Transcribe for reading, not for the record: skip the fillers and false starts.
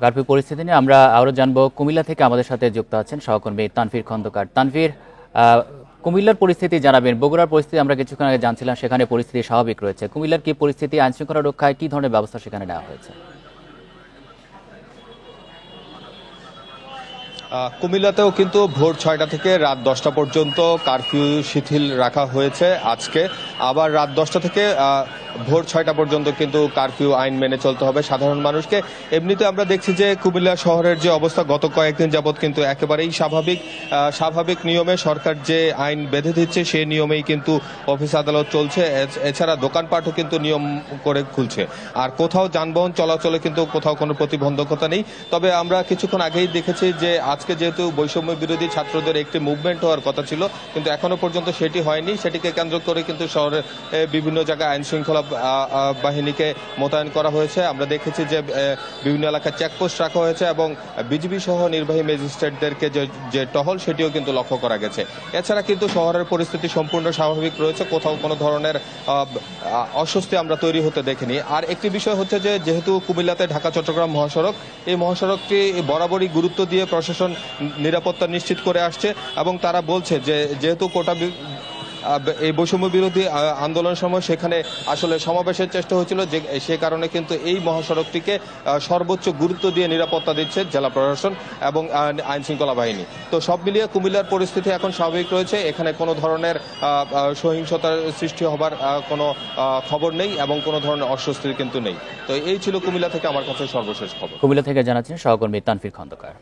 Curfew পরিস্থিতি নিয়ে আমরা আরও জানবো। কুমিল্লা থেকে আমাদের সাথে যুক্ত আছেন সহকর্মী তানভীর খন্দকার। তানভীর, কুমিল্লার পরিস্থিতি জানাবেন। বগুড়ার পরিস্থিতি আমরা কিছুক্ষণ আগে জানছিলাম, সেখানে পরিস্থিতি স্বাভাবিক রয়েছে। কুমিল্লার কি পরিস্থিতি, আইনশৃঙ্খলা রক্ষায় কি ধরনের ব্যবস্থা সেখানে নেওয়া হয়েছে? কুমিল্লাতেও কিন্তু ভোর ৬টা থেকে রাত ১০টা পর্যন্ত কারফিউ শিথিল রাখা হয়েছে আজকে। আবার রাত ১০টা থেকে ভোর ৬টা পর্যন্ত কিন্তু কারফিউ আইন মেনে চলতে হবে সাধারণ মানুষকে। এমনিতে আমরা দেখছি যে কুমিল্লা শহরের যে অবস্থা গত কয়েকদিন যাবৎ কিন্তু একেবারেই স্বাভাবিক নিয়মে সরকার যে আইন বেঁধে দিচ্ছে সেই নিয়মেই কিন্তু অফিস আদালত চলছে। এছাড়া দোকানপাটও কিন্তু নিয়ম করে খুলছে। আর কোথাও যানবাহন চলাচলে কিন্তু কোথাও কোনো প্রতিবন্ধকতা নেই। তবে আমরা কিছুক্ষণ আগেই দেখেছি যে আজকে যেহেতু বৈষম্য বিরোধী ছাত্রদের একটি মুভমেন্ট হওয়ার কথা ছিল, কিন্তু এখনো পর্যন্ত সেটি হয়নি। সেটিকে কেন্দ্র করে কিন্তু শহরের বিভিন্ন জায়গায় আইন শৃঙ্খলা বাহিনীকে মোতায়েন করা হয়েছে। আমরা দেখেছি যে বিভিন্ন এলাকায় চেকপোস্ট রাখা হয়েছে এবং বিজিবি সহ নির্বাহী ম্যাজিস্ট্রেটদেরকে যে টহল সেটিও কিন্তু লক্ষ্য করা গেছে। এছাড়া কিন্তু শহরের পরিস্থিতি সম্পূর্ণ স্বাভাবিক রয়েছে, কোথাও কোনো ধরনের অস্বস্তি আমরা তৈরি হতে দেখিনি। আর একটি বিষয় হচ্ছে যে যেহেতু কুমিল্লাতে ঢাকা চট্টগ্রাম মহাসড়ক, এই মহাসড়কটি বরাবরই গুরুত্ব দিয়ে প্রশাসন নিরাপত্তা নিশ্চিত করে আসছে এবং তারা বলছে যে যেহেতু এই বৈষম্য বিরোধী আন্দোলনের সময় সেখানে আসলে সমাবেশের চেষ্টা হয়েছিল, যে সে কারণে কিন্তু এই মহাসড়কটিকে সর্বোচ্চ গুরুত্ব দিয়ে নিরাপত্তা দিচ্ছে জেলা প্রশাসন এবং আইন শৃঙ্খলা বাহিনী। তো সব মিলিয়ে কুমিল্লার পরিস্থিতি এখন স্বাভাবিক রয়েছে। এখানে কোনো ধরনের সহিংসতার সৃষ্টি হবার কোনো খবর নেই এবং কোনো ধরনের অস্বস্তির কিন্তু নেই। তো এই ছিল কুমিল্লা থেকে আমার কাছে সর্বশেষ খবর। কুমিল্লা থেকে জানাচ্ছেন সহকর্মী তানভীর খন্দকার।